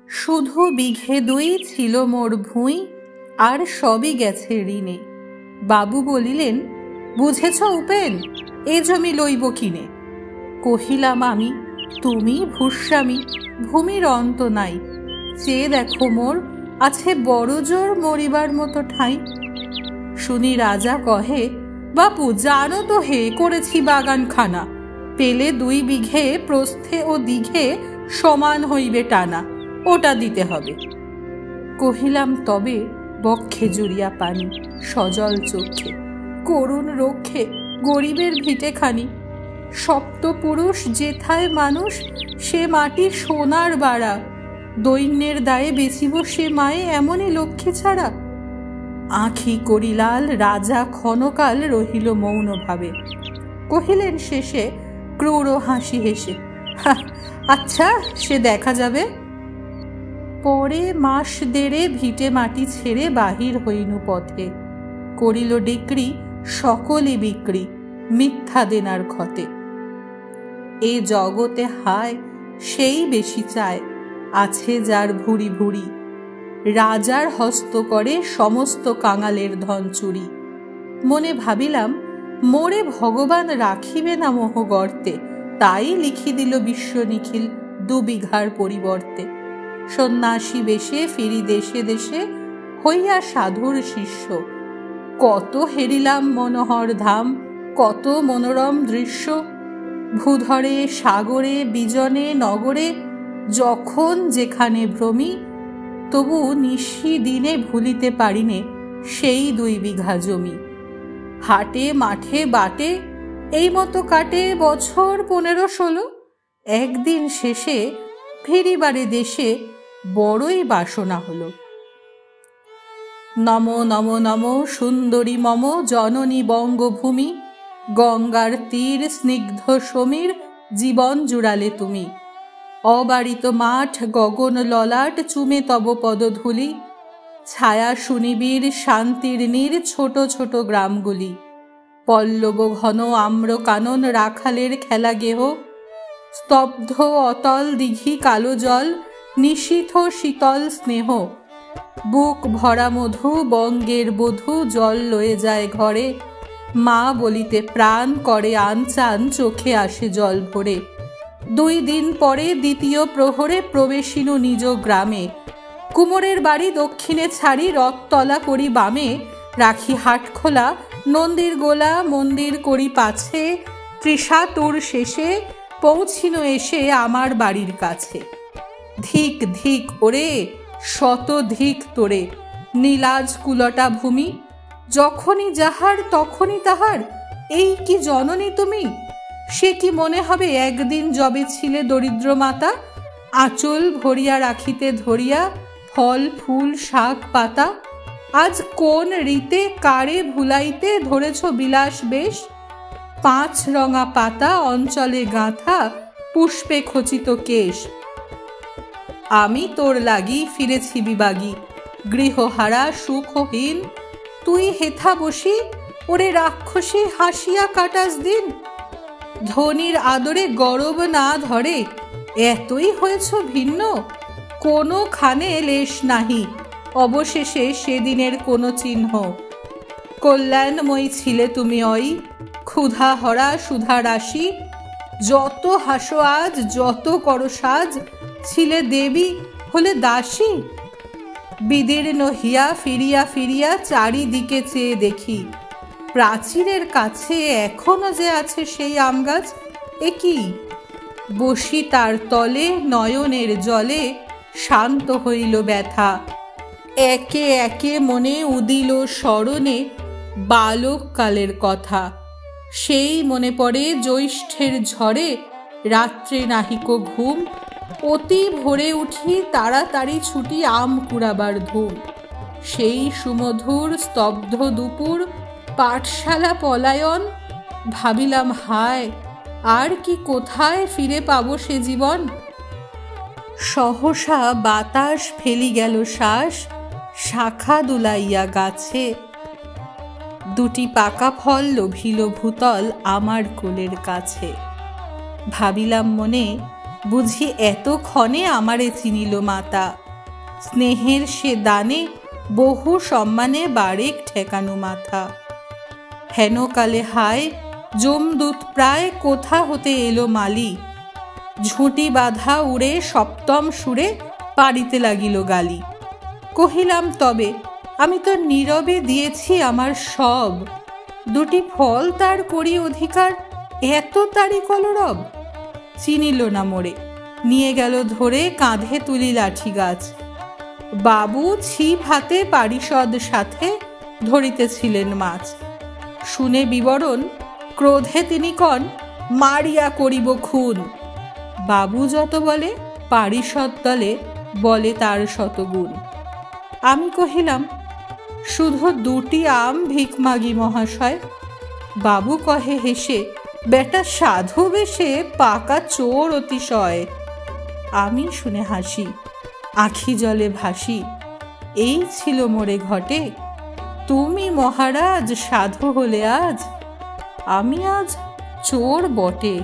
শুধু বিঘে 2 ছিল মোর ভুঁই, আর সবই গেছে ঋণে। বাবু বলিলেন, বুঝেছ উপেন, এ জমি লইব কিনে। কহিলাম আমি, তুমি ভূস্বামী, ভূমির অন্ত নাই। চেয়ে দেখো মোর, আছে বড় জোর মরিবার মতো ঠাঁই। শুনি রাজা কহে, বাপু জানো তো হে, করেছি বাগানখানা। পেলে 2 বিঘে প্রস্থে ও দিঘে সমান হইবে টানা, ওটা দিতে হবে। কহিলাম, তবে বক্ষে জুড়িয়া পানি, সজল চোখে করুণ রক্ষে গরিবের ভিটেখানি। সপ্তপুরুষ যেথায় মানুষ, সে মাটি সোনার বাড়া। দৈন্যের দায়ে বেচিব সে মায়ে, এমনই লক্ষ্মী ছাড়া। আঁখি করিলাল রাজা ক্ষণকাল রহিল মৌন ভাবে। কহিলেন শেষে ক্রূর হাসি হেসে, আচ্ছা সে দেখা যাবে। পরে মাস 1.5 ভিটে মাটি ছেড়ে বাহির হইনু পথে। করিল ডিক্রি সকলই বিক্রি, মিথ্যা দেনার ক্ষতে। এ জগতে হায় সেই বেশি চায়, আছে যার ভুরি ভুরি। রাজার হস্ত করে সমস্ত কাঙালের ধন চুরি। মনে ভাবিলাম, মোরে ভগবান রাখিবে না মোহ গর্তে, তাই লিখি দিল বিশ্ব নিখিল 2 বিঘার পরিবর্তে। সন্ন্যাসী বেশে ফিরি দেশে দেশে, হইয়া সাধুর শিষ্য। কত হেরিলাম মনোহর ধাম, কত মনোরম দৃশ্য। ভূধরে সাগরে বিজনে নগরে, যখন যেখানে ভ্রমি। তবু নিশি দিনে ভুলিতে পারিনে সেই 2 বিঘা জমি। হাটে মাঠে বাটে এই মতো কাটে বছর 15-16। একদিন শেষে ফিরিবারে দেশে বড়ই বাসনা হলো। নম নম নম সুন্দরী মম জননী বঙ্গভূমি। গঙ্গার তীর স্নিগ্ধ সমীর, জীবন জুড়ালে তুমি। অবারিত মাঠ গগন ললাট, চুমে তব পদধূলি। ছায়া সুনিবিড় শান্তির নীর, ছোট ছোট গ্রামগুলি। পল্লব ঘন আম্র কানন, রাখালের খেলা গেহ। স্তব্ধ অতল দিঘি কালো জল, নিশীথ শীতল স্নেহ। বুক ভরা মধু বঙ্গের বধূ, জল লয়ে যায় ঘরে। মা বলিতে প্রাণ করে আনচান, চোখে আসে জল ভরে। 2 দিন পরে দ্বিতীয় প্রহরে প্রবেশিনু নিজ গ্রামে। কুমোরের বাড়ি দক্ষিণে ছাড়ি, রথতলা করি বামে। রাখি হাট খোলা, নন্দীর গোলা মন্দির করি পাছে। ত্রিশাতুর শেষে পৌঁছিনু এসে আমার বাড়ির কাছে। ধিক ধিক ওরে, শত ধিক তোরে, নীলাজ কুলটা ভূমি। যখনই যাহার তখনই তাহার, এই কি জননী তুমি। সে কি মনে হবে একদিন যবে ছিলে দরিদ্র মাতা। আঁচল ভরিয়া রাখিতে ধরিয়া, ফল ফুল শাক পাতা। আজ কোন রীতে কারে ভুলাইতে ধরেছ বিলাস বেশ। 5 রঙা পাতা অঞ্চলে গাঁথা, পুষ্পে খচিত কেশ। আমি তোর লাগি ফিরেছি বিবাগী, গৃহহারা সুখহীন। তুই হেথা বসি, ওরে রাক্ষসী হাসিয়া কাটাস দিন। ধনির আদরে গরব না ধরে, এতই হয়েছ ভিন্ন। কোনো খানে লেশ নাহি, অবশেষে সেদিনের কোনো চিহ্ন। কল্যাণময়ী ছিলে তুমি ওই, ক্ষুধা হরা সুধা রাশি। যত হাসো আজ, যত করো সাজ, ছিলে দেবী হলে দাসী। বিদীর্ণ হিয়া ফিরিয়া ফিরিয়া চারিদিকে চেয়ে দেখি, প্রাচীরের কাছে এখনো যে আছে সেই আম গাছ। এ কি, বসি তার তলে নয়নের জলে, শান্ত হইল ব্যথা। একে একে মনে উদিল স্মরণে বালককালের কথা। সেই মনে পড়ে জ্যৈষ্ঠের ঝড়ে, রাত্রে নাহিক ঘুম। অতি ভোরে উঠি তাড়াতাড়ি ছুটি, আম কুড়াবার ধুম। সেই সুমধুর স্তব্ধ দুপুর, পাঠশালা পলায়ন। ভাবিলাম হায়, আর কি কোথায় ফিরে পাবো সে জীবন। সহসা বাতাস ফেলি গেল শ্বাস, শাখা দুলাইয়া গাছে। দুটি পাকা ফল লোভিল ভূতল আমার কোলের কাছে। ভাবিলাম মনে, বুঝি এতক্ষণে আমারে চিনিল মাতা। স্নেহের সে দানে বহু সম্মানে বারেক ঠেকানো মাথা। হেনকালে হায় যমদূত প্রায় কোথা হতে এলো মালি। ঝুঁটি বাঁধা উড়ে সপ্তম সুরে পাড়িতে লাগিল গালি। কহিলাম তবে আমি তো নীরবে দিয়েছি আমার সব। দুটি ফল তার করি অধিকার, এত তারি কলরব। চিনিল না মোরে, নিয়ে গেল ধরে কাঁধে তুলি লাঠি গাছ। বাবু ছিপ হাতে পারিষদ সাথে ধরিতেছিলেন মাছ। শুনে বিবরণ ক্রোধে তিনি কন, মারিয়া করিব খুন। বাবু যত বলে পারিষদ দলে বলে তার শতগুণ। আমি কহিলাম, শুধু দুটি আম ভিক মাগি মহাশয়। বাবু কহে হেসে, বেটা সাধু বেশে পাকা চোর অতিশয়। আমি শুনে হাসি, আখি জলে ভাসি। এই ছিল মোরে ঘটে, তুমি মহারাজ সাধু হলে আজ, আমি আজ চোর বটে।